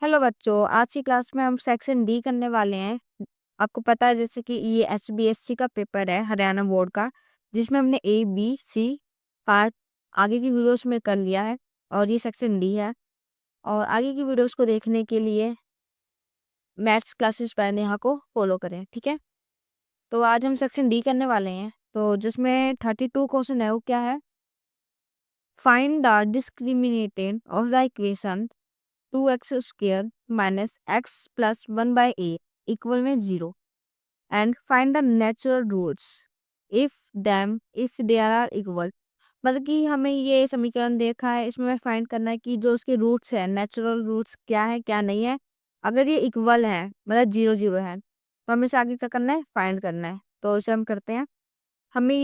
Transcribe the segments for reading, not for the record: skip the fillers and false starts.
Hello बच्चों, आज की क्लास में हम सेक्शन डी करने वाले हैं। आपको पता है जैसे कि ये एसबीएससी का पेपर है हरियाणा बोर्ड का, जिसमें हमने ए बी सी पार्ट आगे की वीडियोस में कर लिया है और ये सेक्शन डी है। और आगे की वीडियोस को देखने के लिए मैथ्स क्लासेस पहले यहाँ को फॉलो करें, ठीक है। तो आज हम सेक्शन डी करने वाले हैं, तो जिसमें 32 क्वेश्चन है। वो क्या है? Find the discriminant of the equation 2x square minus x plus 1 by a equal में 0 and find the natural roots if they are equal। मतलब कि हमें ये समीकरण देखा है, इसमें हमें फाइंड करना है कि जो उसके रूट्स है, नेचुरल रूट्स क्या है क्या नहीं है। अगर ये इक्वल है मतलब 0 0 है तो हमें इसे आगे क्या करना है, फाइंड करना है। तो इसे हम करते हैं। हमें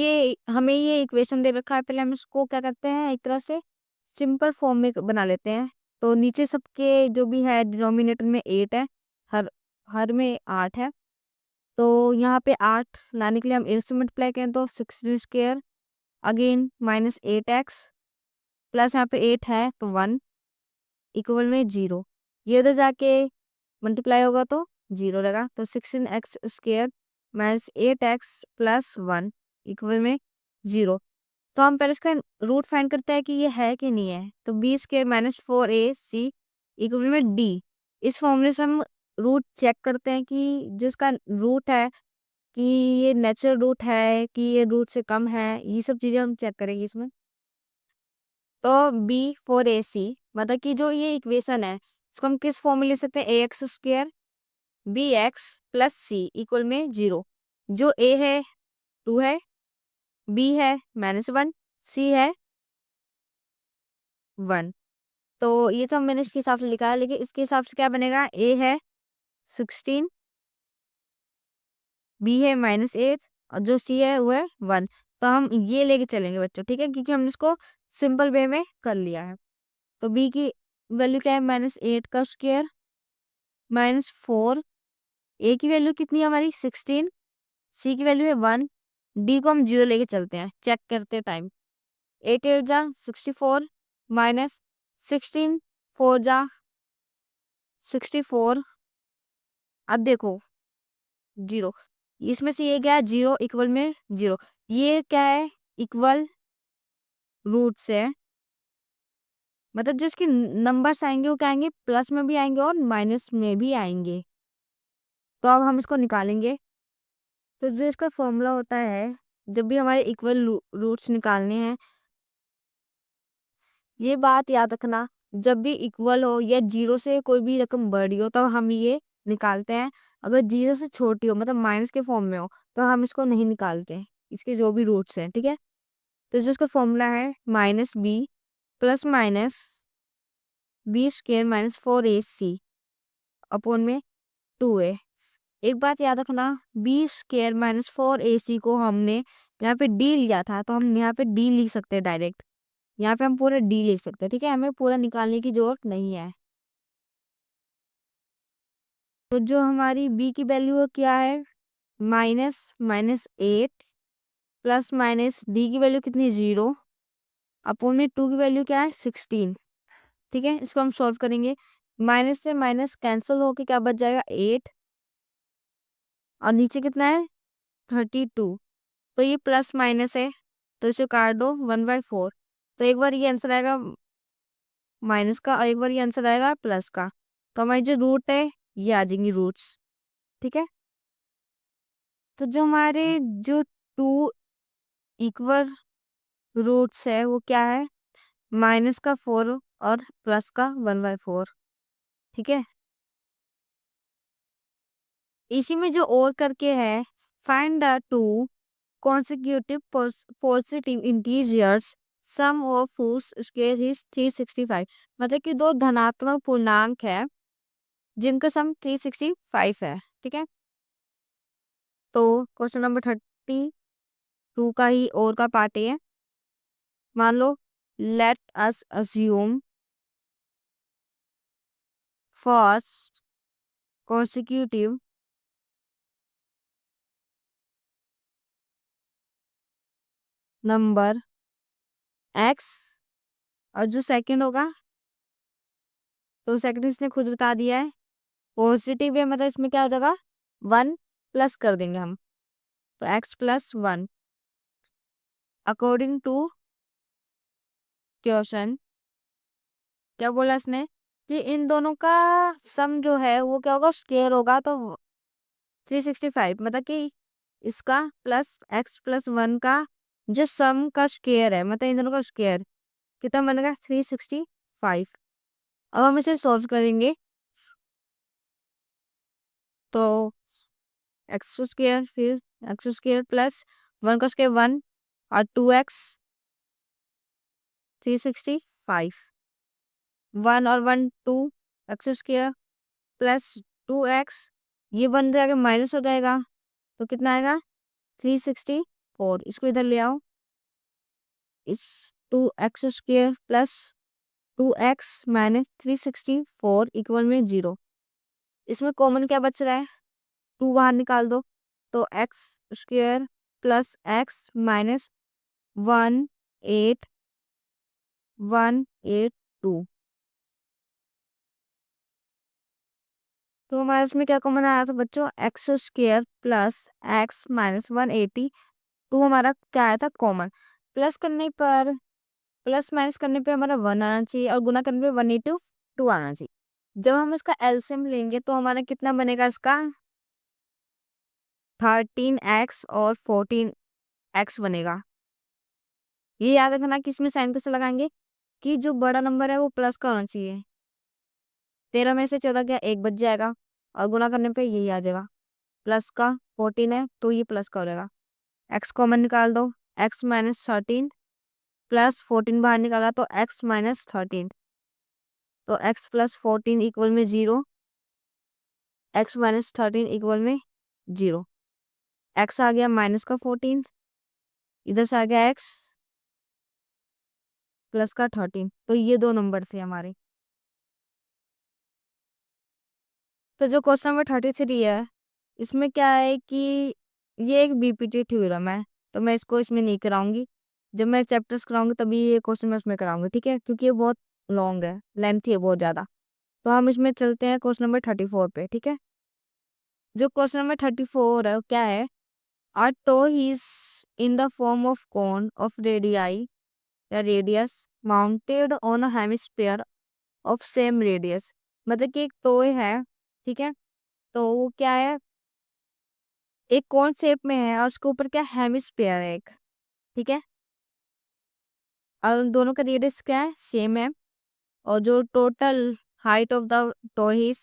ये इक्वेशन दे रखा है, पहले हम इसको क्या करते हैं, एक तरह से सिंपल फॉर्म में बना लेते हैं। तो नीचे सबके जो भी है डिनोमिनेटर में 8 है, हर हर में 8 है। तो यहाँ पे 8 लाने के लिए हम 8 से मल्टीप्लाई करें तो 16 square again minus 8x plus यहाँ पे 8 है तो 1 इक्वल में 0। ये उधर जाके मल्टीप्लाई होगा तो 0 लगा, तो 16x square minus 8x plus 1 equal में 0। तो हम पहले इसका रूट फाइंड करते हैं कि ये है कि नहीं है। तो b square minus 4ac equal में डी। इस फॉर्मूले से हम रूट चेक करते हैं कि जिसका रूट है कि ये नेचुरल रूट है कि ये रूट से कम है, ये सब चीज़ें हम चेक करेंगे इसमें। तो b4ac मतलब कि जो ये इक्वेशन है इसको हम किस फॉर्म में ले सकते हैं, a x square b x plus c equal में 0। जो ए है 2 है, बी है -1, सी है 1। तो ये तो मैंने इसके हिसाब से लिखा है, लेकिन इसके हिसाब से क्या बनेगा, ए है 16, बी है -8 और जो सी है वो है 1। तो हम ये लेके चलेंगे बच्चों, ठीक है, क्योंकि हमने इसको सिंपल वे में कर लिया है। तो बी की वैल्यू क्या है, -8 का स्क्वायर -4। ए की वैल्यू कितनी है हमारी 16, सी की वैल्यू है 1, डी को हम 0 लेके चलते हैं चेक करते टाइम। 8 8 जा 64 माइनस 16 4 जा 64। अब देखो 0, इसमें से ये क्या है, 0 इक्वल में 0। ये क्या है, इक्वल रूट से मतलब जो इसके नंबर्स आएंगे वो क्या आएंगे, प्लस में भी आएंगे और माइनस में भी आएंगे। तो अब हम इसको निकालेंगे। तो जो इसका फॉर्मूला होता है, जब भी हमारे इक्वल रूट्स निकालने हैं, ये बात याद रखना, जब भी इक्वल हो या 0 से कोई भी रकम बड़ी हो तब हम ये निकालते हैं। अगर 0 से छोटी हो मतलब माइनस के फॉर्म में हो तो हम इसको नहीं निकालते हैं, इसके जो भी रूट्स हैं, ठीक है। तो जो इसका फॉर्मूला है -b plus minus b square minus 4ac upon में 2a। एक बात याद रखना, बी स्क्र माइनस 4ac को हमने यहाँ पे डी लिया था, तो हम यहाँ पे डी लिख सकते हैं डायरेक्ट। यहाँ पे हम पूरा डी लिख सकते हैं, ठीक है, हमें पूरा निकालने की जरूरत नहीं है। तो जो हमारी b की वैल्यू क्या है, -8 प्लस माइनस डी की वैल्यू कितनी 0 अपॉन में 2 की वैल्यू क्या है 16, ठीक है। इसको हम सॉल्व करेंगे, माइनस से माइनस कैंसिल होके क्या बच जाएगा 8 और नीचे कितना है 32। तो ये प्लस माइनस है तो इसे काट दो 1/4। तो एक बार ये आंसर आएगा माइनस का और एक बार ये आंसर आएगा प्लस का। तो हमारी जो रूट है ये आ जाएंगी रूट्स, ठीक है। तो जो हमारे जो 2 इक्वल रूट्स है वो क्या है, माइनस का 4 और प्लस का 1/4, ठीक है। इसी में जो और करके है, find the two consecutive positive integers sum of whose square is 365। मतलब कि दो धनात्मक पूर्णांक है जिनका सम 365 है, ठीक है। तो क्वेश्चन नंबर 32 का ही और का पार्ट है। मान लो let us assume first consecutive number x और जो सेकंड होगा तो सेकंड इसने खुद बता दिया है। पॉजिटिव है मतलब इसमें क्या हो जाएगा, 1 प्लस कर देंगे हम, तो x+1 अकॉर्डिंग टू क्वेश्चन। क्या बोला इसने कि इन दोनों का सम जो है वो क्या होगा, स्क्वायर होगा, तो 365 मतलब कि इसका प्लस x+1 का जो सम का स्क्वायर है, मतलब इन दोनों का स्क्वायर कितना बनेगा, 365। अब हम इसे सॉल्व करेंगे, तो x² फिर x² प्लस 1 का स्क्वायर 1 और 2x 365, 1 और 1 2, x² प्लस 2x, ये 1 जाएगा माइनस हो जाएगा, तो कितना आएगा 364। इसको इधर ले आओ, इस 2x² plus 2x minus 364 equal में 0। इसमें कॉमन क्या बच रहा है, 2 बाहर निकाल दो, तो x² प्लस x माइनस 18182। तो हमारे इसमें क्या कॉमन आया था बच्चों, x² प्लस x माइनस 182 हमारा क्या आया था कॉमन। प्लस करने पर, प्लस माइनस करने पे हमारा 1 आना चाहिए और गुना करने पे 182 आना चाहिए। जब हम इसका एलसीएम लेंगे तो हमारा कितना बनेगा, इसका 13x और 14x बनेगा। ये याद रखना कि इसमें साइन कैसे लगाएंगे, कि जो बड़ा नंबर है वो प्लस का होना चाहिए। 13 में से 14 गया, 1 बच जाएगा और गुना करने पे यही आ जाएगा, प्लस का 14 है तो ये प्लस का हो जाएगा। x कॉमन निकाल दो, x माइनस 13 प्लस 14 बाहर निकाला तो x माइनस 13, तो x प्लस 14 इक्वल में 0, x माइनस 13 इक्वल में 0। x आ गया माइनस का 14, इधर से आ गया x प्लस का 13, तो ये दो नंबर थे हमारे। तो जो क्वेश्चन नंबर 33 है, इसमें क्या है कि ये एक बीपीटी थ्योरम है, तो मैं इसको इसमें नहीं कराऊंगी। जब मैं चैप्टर्स कराऊंगी तभी ये क्वेश्चन मैं इसमें कराऊंगी, ठीक है, क्योंकि ये बहुत लॉन्ग है, लेंथी है बहुत ज़्यादा। तो हम इसमें चलते हैं क्वेश्चन नंबर 34 पे, ठीक है। जो क्वेश्चन नंबर 34 है वो क्या है, a toe is in the form of cone of radii या radius mounted on a hemisphere of same radius। मतलब कि एक टोय है, ठीक है, तो वो क्या है, एक कौन शेप में है और उसके ऊपर क्या हेमिस्फीयर है एक, ठीक है, और उन दोनों का रेडियस क्या है, सेम है। और जो total height of the toy is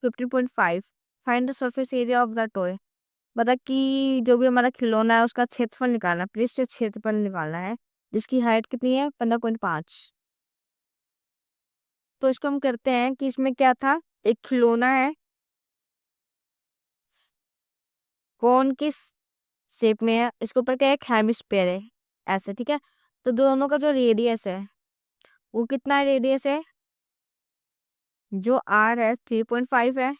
15.5। Find the surface area of the toy. मतलब कि जो भी हमारा खिलौना है उसका क्षेत्रफल निकालना है, पृष्ठ क्षेत्रफल निकालना है, जिसकी हाइट कितनी है 15.5। तो इसको हम करते हैं कि इसमें क्या था, एक खिलौना है कौन किस शेप में है, इसके ऊपर क्या है, एक हेमिस्फीयर है ऐसे, ठीक है। तो दोनों का जो रेडियस है वो कितना रेडियस है, जो आर है 3.5 है,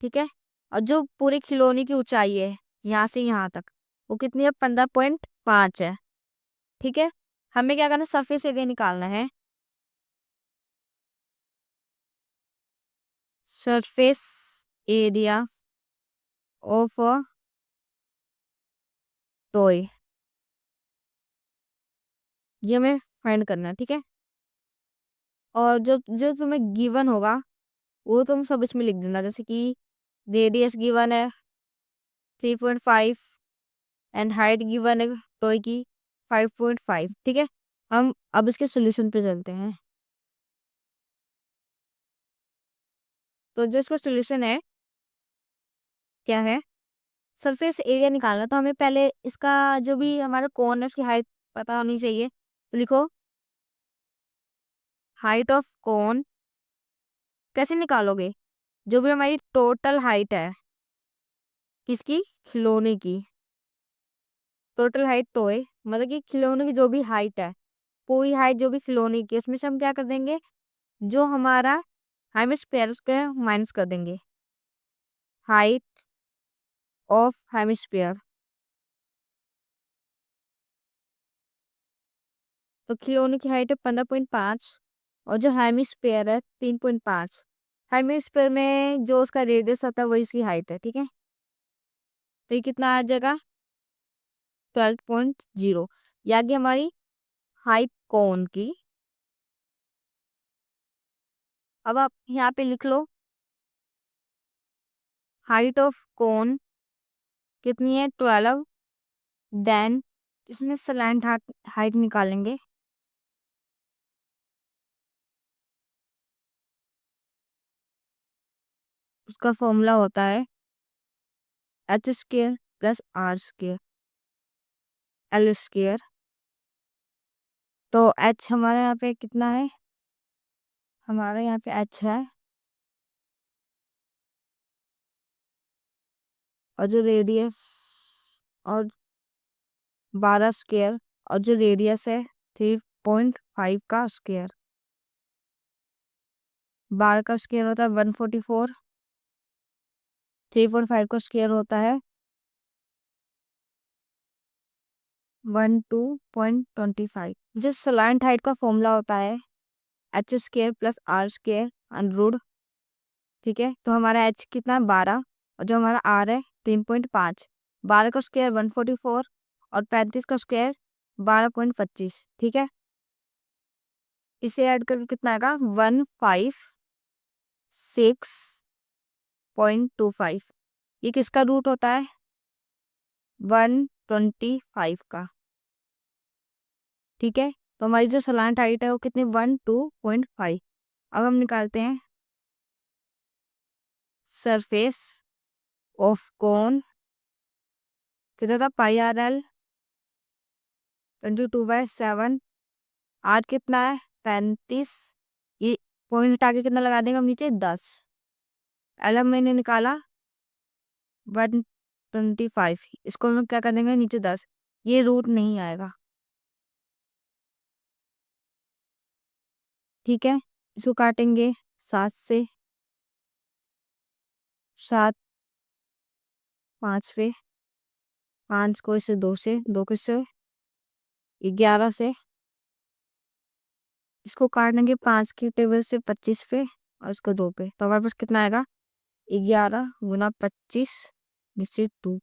ठीक है। और जो पूरे खिलौने की ऊंचाई है यहाँ से यहाँ तक वो कितनी है, 15.5 है, ठीक है। हमें क्या करना है, सरफेस एरिया निकालना है। Surface area of a toy, ये हमें फाइंड करना है, ठीक है। और जो जो तुम्हें गिवन होगा वो तुम सब इसमें लिख देना, जैसे कि रेडियस गिवन है 3.5 एंड हाइट गिवन है टॉय की 5.5, ठीक है। हम अब इसके सोल्यूशन पे चलते हैं। तो जो इसका सोल्यूशन है क्या है, सरफेस एरिया निकालना, तो हमें पहले इसका जो भी हमारा कोन है उसकी हाइट पता होनी चाहिए। तो लिखो हाइट ऑफ कोन, कैसे निकालोगे, जो भी हमारी टोटल हाइट है किसकी, खिलौने की, टोटल हाइट तो है मतलब कि खिलौने की जो भी हाइट है, पूरी हाइट जो भी खिलौने की, उसमें से हम क्या कर देंगे, जो हमारा हेमिस्फीयर उसके माइनस कर देंगे, हाइट ऑफ हेमिस्फीयर। तो खिलौने की हाइट है 15.5 और जो हेमिस्फीयर है 3.5। हेमिस्फीयर में जो उसका रेडियस होता है वही इसकी हाइट है, ठीक है। तो ये कितना आ जाएगा 12.0। ये आ गई हमारी हाइट कोन की। अब आप यहाँ पे लिख लो हाइट ऑफ कोन कितनी है 12। देन इसमें स्लैंट हाइट निकालेंगे। उसका फॉर्मूला होता है h square plus r square l square. तो एच हमारे यहाँ पे कितना है, हमारे यहाँ पे एच है, और जो रेडियस और 12 स्क्वायर, और जो रेडियस है 3.5 का स्क्वायर। 12 का स्क्वायर होता है 144। 3.5 का स्क्वायर होता है 12.25। जो स्लैंट हाइट का फॉर्मूला होता है h square plus r square under root, ठीक है। तो हमारा एच कितना है 12, और जो हमारा आर है 3.5। 12 का स्क्वायर 144 और 35 का स्क्वायर 12.25, ठीक है। इसे ऐड करके कितना आएगा 156.25। ये किसका रूट होता है 125 का, ठीक है। तो हमारी जो सलांट हाइट है वो कितनी 12.5। अब हम निकालते हैं सरफेस ऑफ कोन कितना था पाई आर एल 22/7। आर कितना है 35। ये पॉइंट हटा के कितना लगा देंगे हम नीचे 10। एल हम मैंने निकाला 125। इसको हम क्या कर देंगे नीचे 10। ये रूट नहीं आएगा, ठीक है। इसको काटेंगे 7 से, 7 5 पे, 5 को इससे 2 से, 2 को इससे 11 से। इसको काटेंगे 5 की टेबल से 25 पे और इसको 2 पे, तो हमारे पास कितना आएगा 11 गुना 25 नीचे 2,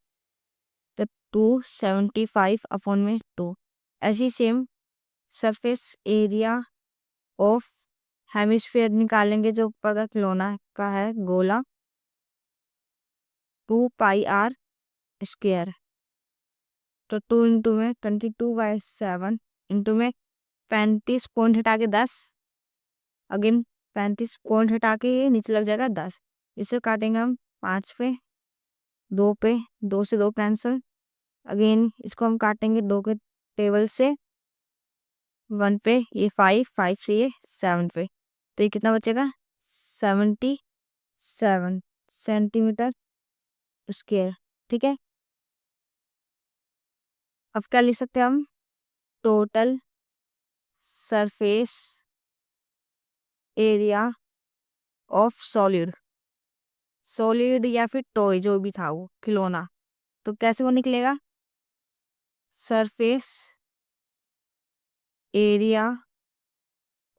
तो 275/2। ऐसी same surface area of hemisphere निकालेंगे जो ऊपर का खिलौना का है गोला 2 पाई आर स्क्वायर। तो 2 इंटू में 22/7 इंटू में 35 पॉइंट हटा के 10, अगेन 35 पॉइंट हटा के ये नीचे लग जाएगा 10। इसे काटेंगे हम 5 पे, 2 पे, 2 से 2 कैंसिल। अगेन इसको हम काटेंगे 2 के टेबल से 1 पे, ये 5, 5 से ये 7 पे, तो ये कितना बचेगा 77 सेंटीमीटर स्क्वायर, ठीक है। अब क्या लिख सकते हैं हम total surface area of solid, solid या फिर टॉय जो भी था वो खिलौना, तो कैसे वो निकलेगा surface area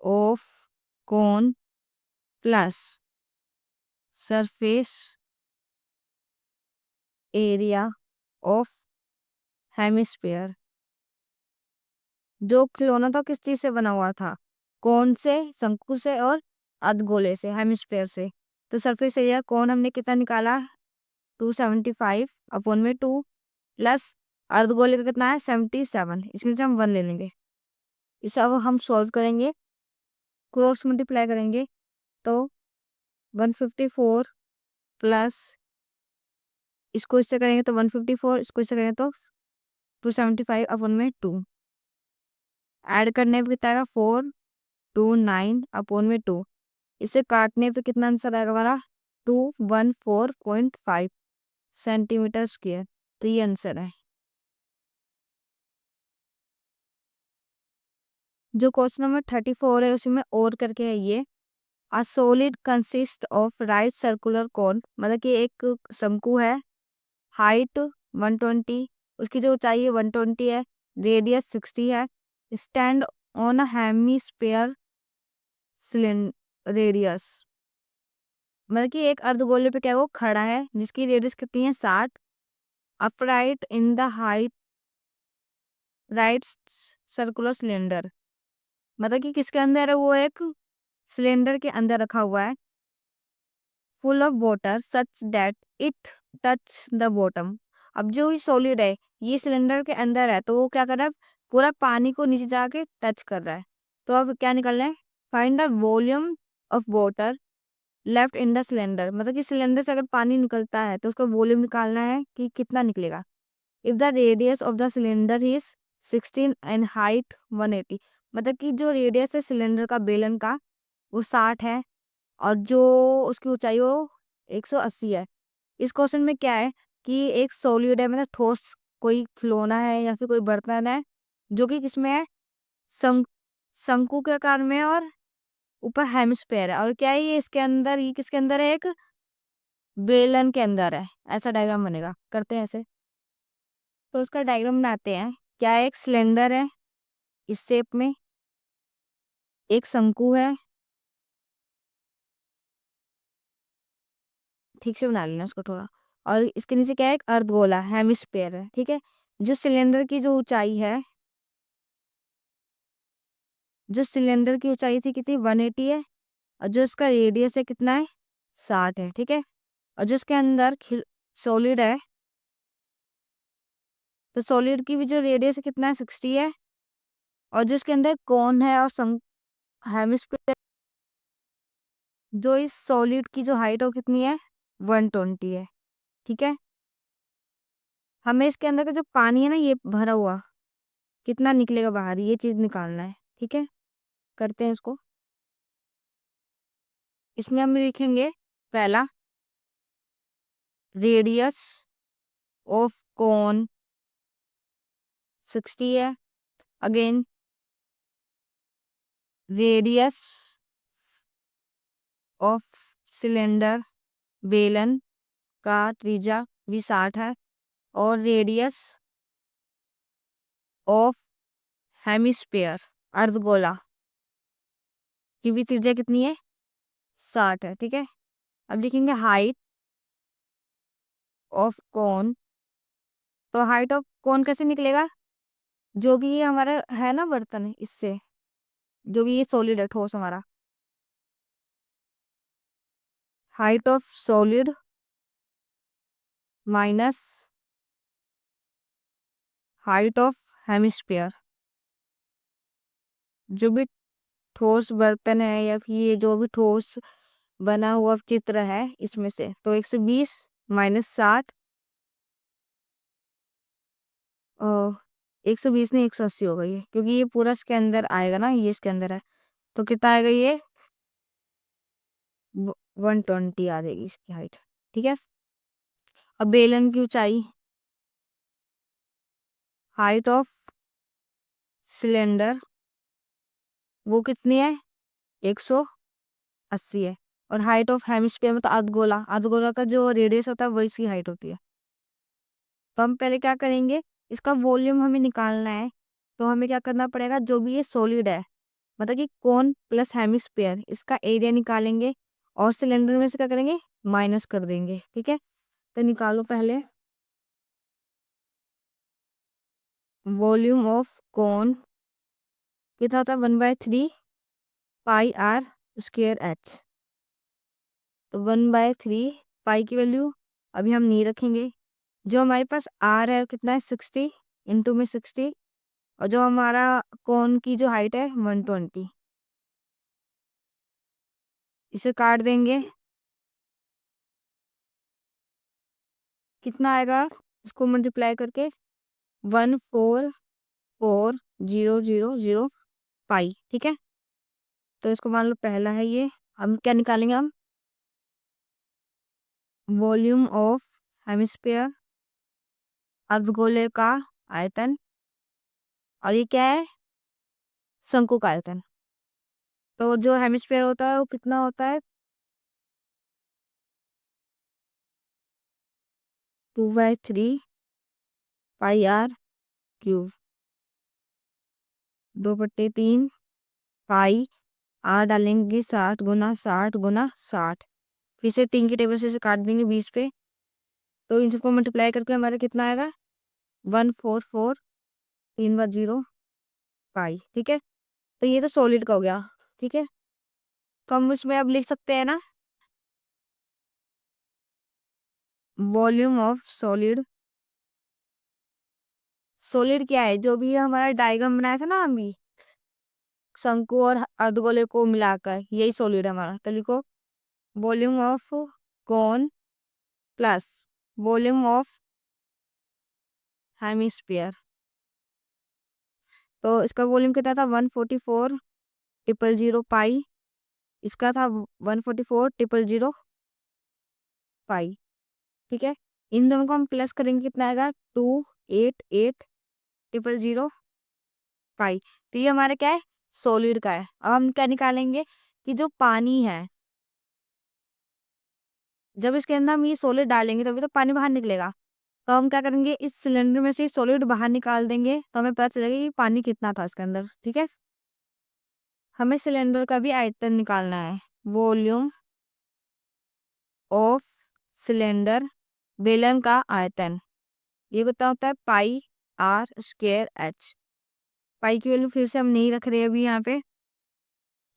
of cone plus surface area of hemisphere. जो खिलौना था किस चीज से बना हुआ था, कोन से, शंकु से और अर्धगोले से, हेमिस्फीयर से। तो सरफेस एरिया कोन हमने कितना निकाला 275/2 प्लस अर्धगोले का कितना है 77, इसमें से हम 1 ले लेंगे। इसे अब हम सॉल्व करेंगे, क्रॉस मल्टीप्लाई करेंगे, तो 154 प्लस इसको इससे करेंगे तो 154, इसको इससे करेंगे तो 275/2। ऐड करने पे कितना आएगा 429/2। इसे काटने पे कितना आंसर आएगा हमारा 214.5 सेंटीमीटर स्क्वायर। तो ये आंसर है। जो क्वेश्चन नंबर 34 है उसमें और करके है ये a solid consist of right circular cone, मतलब कि एक शंकु है, हाइट 120, उसकी जो ऊंचाई है 120 है, रेडियस 60 है, stand on a hemisphere cylinder radius, मतलब कि एक अर्धगोले पे क्या वो खड़ा है जिसकी रेडियस कितनी है 60, upright in the height right circular cylinder, मतलब कि किसके अंदर है, वो एक सिलेंडर के अंदर रखा हुआ है, full of water such that it touch the bottom. अब जो ये सॉलिड है ये सिलेंडर के अंदर है तो वो क्या कर रहा है, पूरा पानी को नीचे जाके टच कर रहा है। तो अब क्या निकलना है, find the volume of water left in the cylinder, मतलब कि सिलेंडर से अगर पानी निकलता है तो उसका वॉल्यूम निकालना है कि कितना निकलेगा। If the radius of the cylinder is 16 and height 180, मतलब कि जो रेडियस है सिलेंडर का बेलन का वो 60 है और जो उसकी ऊंचाई वो 180 है। इस क्वेश्चन में क्या है कि एक सॉलिड है, मतलब ठोस कोई खिलौना है या फिर कोई बर्तन है जो कि किसमें है, शं- शंकु के आकार में है और ऊपर हेमिस्फेयर है, और क्या है ये इसके अंदर, ये किसके अंदर है, एक बेलन के अंदर है। ऐसा डायग्राम बनेगा, करते हैं ऐसे। तो उसका डायग्राम बनाते हैं। क्या है, एक सिलेंडर है इस शेप में, एक शंकु है, ठीक से बना लेना उसको थोड़ा, और इसके नीचे क्या है, एक अर्धगोला हेमिस्फेयर है, ठीक है। जो सिलेंडर की जो ऊंचाई है, जो सिलेंडर की ऊंचाई थी कितनी 180 है, और जो इसका रेडियस है कितना है 60 है, ठीक है। और जो इसके अंदर सॉलिड है, तो सॉलिड की भी जो रेडियस है कितना है 60 है, और जो इसके अंदर कौन है और हेमिस्फीयर, जो इस सॉलिड की जो हाइट है वो कितनी है 120 है, ठीक है। हमें इसके अंदर का जो पानी है ना ये भरा हुआ कितना निकलेगा बाहर, ये चीज निकालना है, ठीक है। करते हैं इसको। इसमें हम लिखेंगे पहला रेडियस ऑफ कोन 60 है, अगेन रेडियस ऑफ सिलेंडर बेलन का त्रिज्या भी 60 है, और रेडियस ऑफ हेमिस्फेयर अर्धगोला की भी त्रिज्या कितनी है 60 है, ठीक है। अब लिखेंगे हाइट ऑफ कोन, तो हाइट ऑफ कोन कैसे निकलेगा, जो भी ये हमारा है ना बर्तन इससे, जो भी ये सॉलिड है ठोस हमारा, height of solid minus height of hemisphere, जो भी ठोस बर्तन है या फिर ये जो भी ठोस बना हुआ चित्र है इसमें से, तो 120 माइनस 60, 120 नहीं 180 हो गई है, क्योंकि ये पूरा इसके अंदर आएगा ना, ये इसके अंदर है, तो कितना आएगा ये 120 आ जाएगी इसकी हाइट, ठीक है। अब बेलन की ऊंचाई, हाइट ऑफ सिलेंडर वो कितनी है 180 है, और हाइट ऑफ हेमिस्फीयर मतलब अर्धगोला, अर्धगोला का जो रेडियस होता है वही इसकी हाइट होती है। तो हम पहले क्या करेंगे, इसका वॉल्यूम हमें निकालना है, तो हमें क्या करना पड़ेगा, जो भी ये सॉलिड है मतलब कि कोन प्लस हेमिस्फीयर इसका एरिया निकालेंगे, और सिलेंडर में से क्या करेंगे माइनस कर देंगे, ठीक है। तो निकालो पहले, वॉल्यूम ऑफ कोन कितना होता है 1/3 पाई r² h, तो 1/3 की वैल्यू अभी हम नहीं रखेंगे, जो हमारे पास r है कितना है 60, इंटू में 60, और जो हमारा कोन की जो हाइट है 120, इसे काट देंगे, कितना आएगा इसको मल्टीप्लाई करके 1440000 पाई, ठीक है। तो इसको मान लो पहला है ये, हम क्या निकालेंगे, हम वॉल्यूम ऑफ हेमिस्फीयर अर्धगोले का आयतन, और ये क्या है शंकु का आयतन। तो जो हेमिस्फीयर होता है वो कितना होता है 2/3 पाई r³ 2/3 पाई आर डालेंगे 60 गुना 60 गुना 60। फिर से 3 की टेबल से काट देंगे 20 पे, तो इन सबको मल्टीप्लाई करके हमारा कितना आएगा 144 3 बार 0 पाई। ठीक है, तो ये तो सॉलिड का हो गया। ठीक है, तो हम इसमें अब लिख सकते हैं ना वॉल्यूम ऑफ सॉलिड। सॉलिड क्या है, जो भी हमारा डायग्राम बनाया था ना अभी शंकु और अर्धगोले को मिलाकर, यही सॉलिड है हमारा। तो लिखो volume of cone plus volume of hemisphere. तो इसका वॉल्यूम कितना था 144 ट्रिपल 0 पाई, इसका था 144 ट्रिपल 0 पाई। ठीक है, इन दोनों को हम प्लस करेंगे कितना आएगा 288 ट्रिपल 0 पाई। तो ये हमारा क्या है सॉलिड का है। अब हम क्या निकालेंगे कि जो पानी है, जब इसके अंदर हम ये सॉलिड डालेंगे तभी तो पानी बाहर निकलेगा। तो हम क्या करेंगे इस सिलेंडर में से सॉलिड बाहर निकाल देंगे, तो हमें पता चलेगा कि पानी कितना था इसके अंदर। ठीक है, हमें सिलेंडर का भी आयतन निकालना है। वॉल्यूम ऑफ सिलेंडर, बेलन का आयतन, ये कितना होता है पाई आर स्क्वायर एच। पाई की वैल्यू फिर से हम नहीं रख रहे अभी यहाँ पे,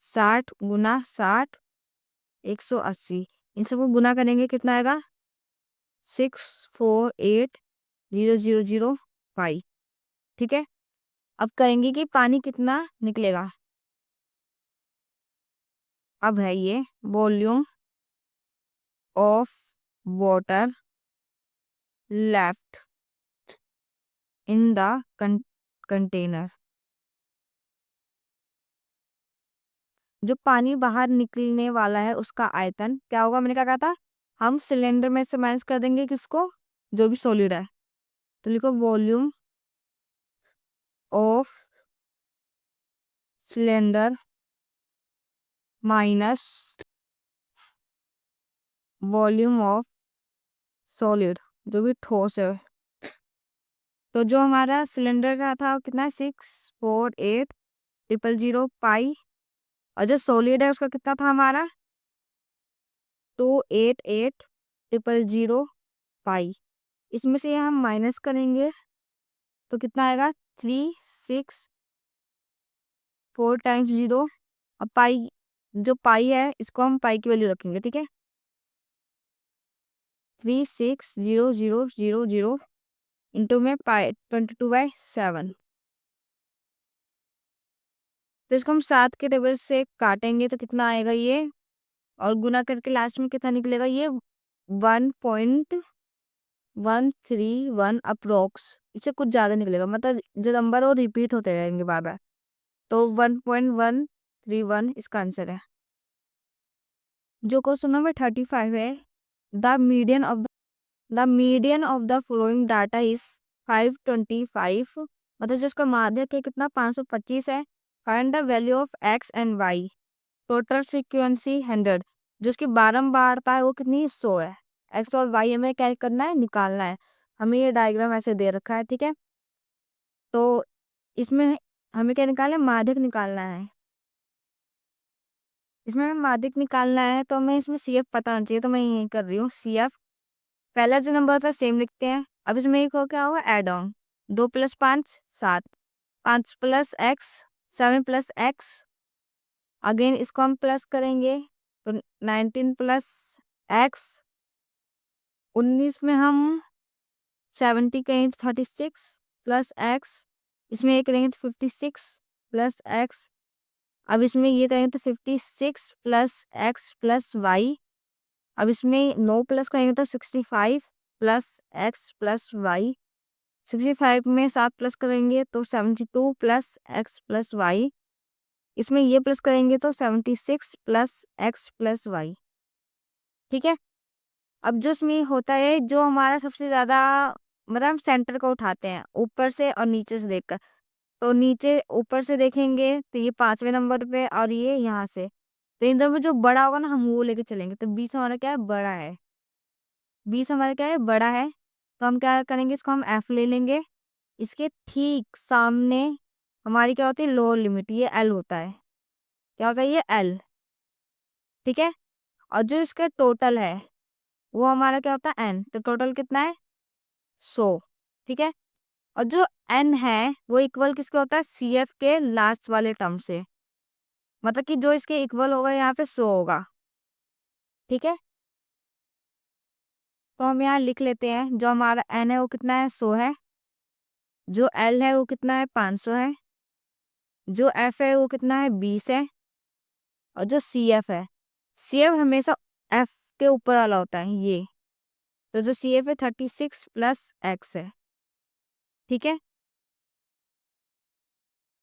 60 गुना 60 180। इन सबको गुना करेंगे कितना आएगा 648,000 पाई। ठीक है, अब करेंगे कि पानी कितना निकलेगा। अब है ये volume of water left in the container, जो पानी बाहर निकलने वाला है उसका आयतन क्या होगा। मैंने क्या कहा था, हम सिलेंडर में से माइनस कर देंगे किसको, जो भी सॉलिड है। तो लिखो volume of cylinder minus volume of solid, जो भी ठोस है। तो जो हमारा सिलेंडर का था वो कितना 648,000 पाई, और जो सॉलिड है उसका कितना था हमारा 288,000 पाई। इसमें से हम माइनस करेंगे तो कितना आएगा 364 टाइम्स 0। अब पाई, जो पाई है इसको हम पाई की वैल्यू रखेंगे। ठीक है, 360,000 इंटू में पाई 22/7। तो इसको हम 7 के टेबल से काटेंगे तो कितना आएगा ये, और गुना करके लास्ट में कितना निकलेगा ये 1.131 अप्रोक्स। इससे कुछ ज़्यादा निकलेगा, मतलब जो नंबर वो रिपीट होते रहेंगे बार बार। तो 1.131 इसका आंसर है। जो क्वेश्चन नंबर 35 है, the median of the flowing data is 525, मतलब जो इसका माध्यक है कितना 525 है। Find the value of x and y, total frequency 100, जो इसकी बारंबारता है वो कितनी 100 है। एक्स और वाई हमें क्या करना है निकालना है। हमें ये डायग्राम ऐसे दे रखा है। ठीक है, तो इसमें हमें क्या निकालना है माध्यक निकालना है। इसमें हमें माध्यक निकालना है तो हमें इसमें सी एफ पता होना चाहिए, तो मैं यही कर रही हूँ सी एफ। पहला जो नंबर होता है सेम लिखते हैं। अब इसमें एक हो क्या होगा add on, 2 + 5 7, 5 + x 7 + x। Again इसको हम प्लस करेंगे तो 19 + x, 19 में हम 70 करेंगे तो 36 + x, इसमें एक करेंगे तो 56 + x। अब इसमें ये करेंगे तो 56 + x + y। अब इसमें 9 प्लस करेंगे तो 65 + x + y। 65 में 7 प्लस करेंगे तो 72 + x + y। इसमें ये प्लस करेंगे तो 76 + x + y। ठीक है, अब जो इसमें होता है जो हमारा सबसे ज्यादा, मतलब हम सेंटर को उठाते हैं ऊपर से और नीचे से देखकर। तो नीचे ऊपर से देखेंगे तो ये 5वें नंबर पे और ये यहाँ से, तो इन दोनों में जो बड़ा होगा ना हम वो लेके चलेंगे। तो 20 हमारा क्या है बड़ा है, 20 हमारा क्या है बड़ा है। तो हम क्या करेंगे इसको हम एफ ले लेंगे। इसके ठीक सामने हमारी क्या होती है लोअर लिमिट, ये एल होता है। क्या होता है ये एल, ठीक है। और जो इसका टोटल है वो हमारा क्या होता है एन, तो टोटल कितना है 100, ठीक है। और जो एन है वो इक्वल किसके होता है सी एफ के लास्ट वाले टर्म से, मतलब कि जो इसके इक्वल होगा यहाँ पे 100 होगा, ठीक है। तो हम यहाँ लिख लेते हैं, जो हमारा एन है वो कितना है 100 है, जो एल है वो कितना है 500 है, जो एफ है वो कितना है 20 है, और जो सी एफ है, सी एफ हमेशा एफ के ऊपर वाला होता है ये, तो जो सी एफ है 36 प्लस एक्स है, ठीक है।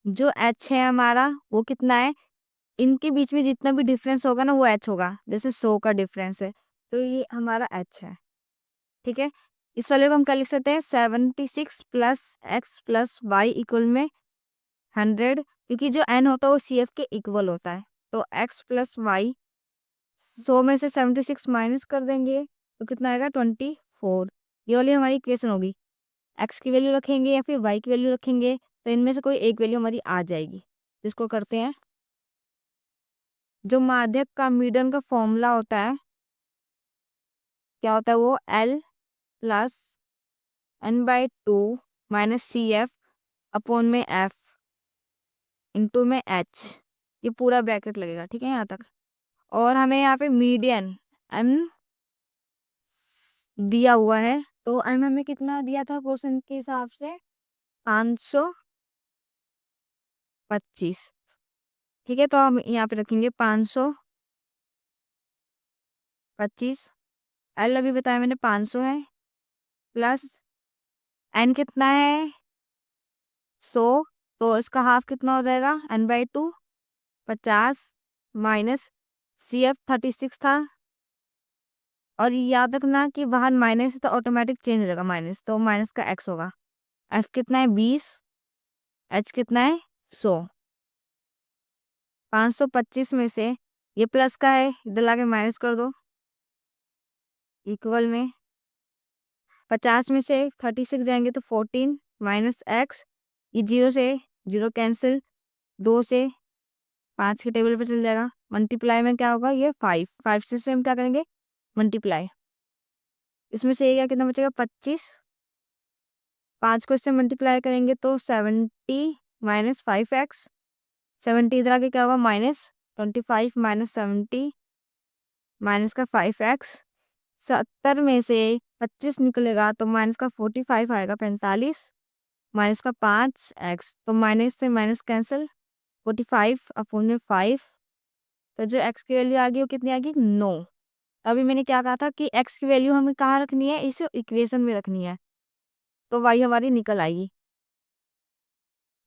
जो एच है हमारा वो कितना है, इनके बीच में जितना भी डिफरेंस होगा ना वो एच होगा, जैसे 100 का डिफरेंस है तो ये हमारा एच है, ठीक है। इस वाले को हम क्या लिख सकते हैं 76 plus x plus y equal में 100, क्योंकि जो एन होता है वो सी एफ के इक्वल होता है, तो एक्स प्लस वाई 100 में से 76 माइनस कर देंगे तो कितना आएगा 24। ये वाली हमारी इक्वेशन होगी। एक्स की वैल्यू रखेंगे या फिर वाई की वैल्यू रखेंगे तो इनमें से कोई एक वैल्यू हमारी आ जाएगी, जिसको करते हैं। जो माध्यक का मीडियन का फॉर्मूला होता है क्या होता है वो l plus n/2 minus c f upon में एफ इंटू में एच, ये पूरा ब्रैकेट लगेगा, ठीक है यहाँ तक। और हमें यहाँ पे मीडियन एम दिया हुआ है, तो एम हमें कितना दिया था क्वेश्चन के हिसाब से 525, ठीक है। तो हम यहाँ पे रखेंगे 525, एल अभी बताया मैंने 500 है, प्लस एन कितना है 100, तो इसका हाफ कितना हो जाएगा n/2 50 माइनस सी एफ 36 था, और याद रखना कि बाहर माइनस है तो ऑटोमेटिक चेंज हो जाएगा माइनस, तो माइनस का एक्स होगा। एफ कितना है 20, एच कितना है 100, 525 में से ये प्लस का है इधर लाके माइनस कर दो, इक्वल में 50 में से 36 जाएंगे तो 14 माइनस एक्स, ये जीरो से जीरो कैंसिल, 2 से 5 के टेबल पे चल जाएगा, मल्टीप्लाई में क्या होगा ये 5, 5 से हम क्या करेंगे मल्टीप्लाई, इसमें से ये क्या कितना बचेगा 25, 5 को इससे मल्टीप्लाई करेंगे तो 70 माइनस 5x, 70 इधर आके क्या होगा -25 माइनस 70 माइनस का 5x, 70 में से 25 निकलेगा तो माइनस का 45 आएगा 45, माइनस का 5x, तो माइनस से माइनस कैंसिल 45 अपॉन में 5, तो जो x की वैल्यू आ गई वो कितनी आ गई 9। अभी मैंने क्या कहा था कि x की वैल्यू हमें कहाँ रखनी है, इसे इक्वेशन में रखनी है, तो y हमारी निकल आएगी।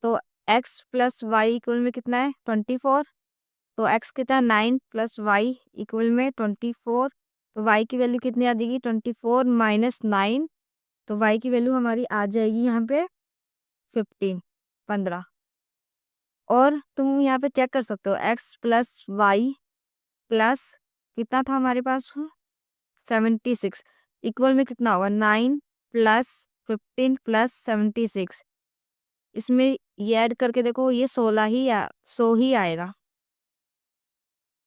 तो x प्लस वाई इक्वल में कितना है 24, तो x कितना 9 प्लस वाई इक्वल में 24, तो y की वैल्यू कितनी आ जाएगी 24 माइनस 9, तो y की वैल्यू हमारी आ जाएगी यहाँ पे 15। और तुम यहाँ पे चेक कर सकते हो x प्लस वाई प्लस कितना था हमारे पास 76 इक्वल में कितना होगा 9 प्लस 15 प्लस 76, इसमें ये ऐड करके देखो ये 16 ही 100 ही आएगा,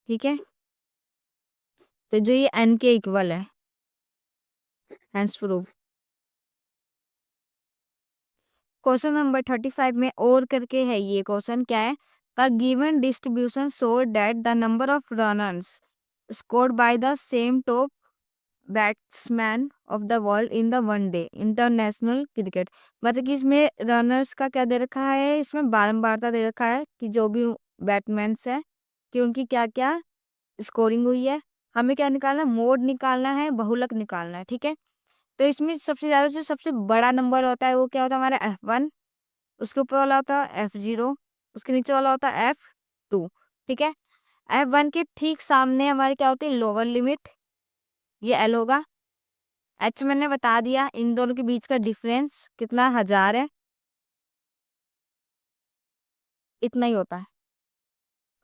ठीक है। तो जो ये n के इक्वल है, हेंस प्रूव। क्वेश्चन नंबर 35 में और करके है, ये क्वेश्चन क्या है, the given distribution show that the number of runners scored by the same top batsman of the world in the one day international cricket, मतलब कि इसमें रनर्स का क्या दे रखा है, इसमें बारंबारता दे रखा है कि जो भी बैट्समैन्स है कि उनकी क्या क्या स्कोरिंग हुई है। हमें क्या निकालना है मोड निकालना है, बहुलक निकालना है, ठीक है। तो इसमें सबसे ज्यादा जो सबसे बड़ा नंबर होता है वो क्या होता है हमारा F1, उसके ऊपर वाला होता है F0, उसके नीचे वाला होता है F2, ठीक है। F1 के ठीक सामने हमारी क्या होती है लोअर लिमिट, ये L होगा। H मैंने बता दिया, इन दोनों के बीच का डिफरेंस कितना 1000 है, इतना ही होता है।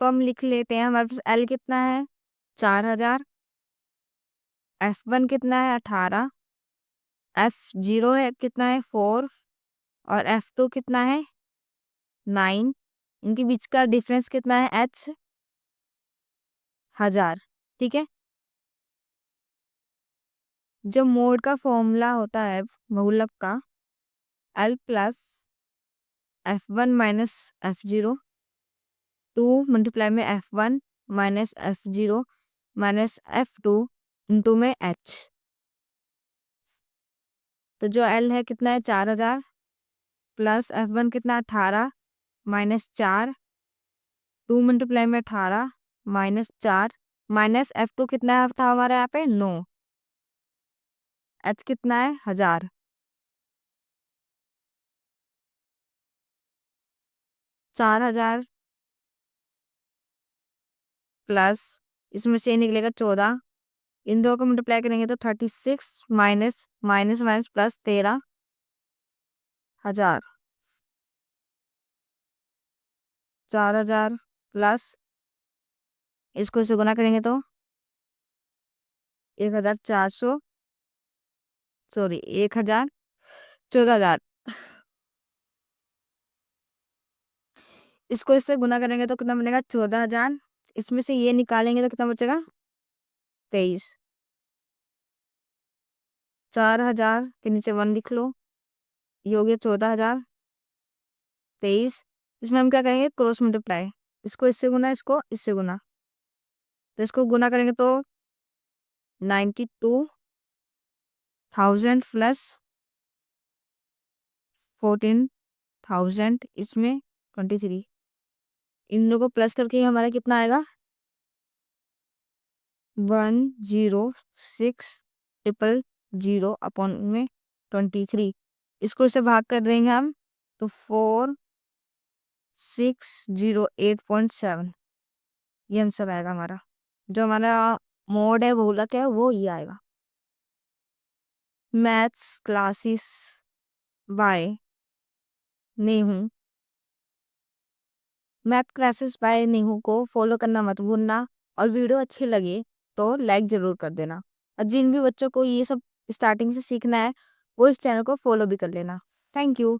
तो हम लिख लेते हैं, हमारे पास L कितना है 4000, F1 कितना है 18, F0 है कितना है 4, और F2 कितना है 9, इनके बीच का डिफरेंस कितना है H 1000। ठीक है, जो मोड का फॉर्मूला होता है बहुलक का, L plus F1 minus F0, 2 multiply में F1 minus F0 minus F2 into में H। तो जो L है कितना है 4000, प्लस F1 कितना 18 माइनस 4, 2 मल्टीप्लाई में 18 माइनस 4 माइनस F2 कितना था हमारे यहाँ पे 9, H कितना है 1000। 4000 प्लस इसमें से निकलेगा 14, इन दो को मल्टीप्लाई करेंगे तो 36 minus minus minus plus 13,000। 4000 plus इसको इससे गुना करेंगे तो 1400, सॉरी 1000, 14,000। इसको इससे गुना करेंगे तो कितना बनेगा 14,000, इसमें से ये निकालेंगे तो कितना बचेगा 23। 4000 के नीचे 1 लिख लो, ये हो गया 14,000, 23। इसमें हम क्या करेंगे क्रॉस मल्टीप्लाई, इसको इससे गुना इसको इससे गुना, तो इसको गुना करेंगे तो 92,000 प्लस 14,000 इसमें 23, इन लोगों को प्लस करके हमारा कितना आएगा 106,000 अपॉन में 23। इसको इससे भाग कर देंगे हम तो 4608.7, ये आंसर आएगा हमारा। जो हमारा मोड है बहुलक है वो ये आएगा। Maths classes bye Nehu, math classes bye Nehu को फॉलो करना मत भूलना, और वीडियो अच्छी लगे तो लाइक जरूर कर देना, और जिन भी बच्चों को ये सब स्टार्टिंग से सीखना है वो इस चैनल को फॉलो भी कर लेना। Thank you.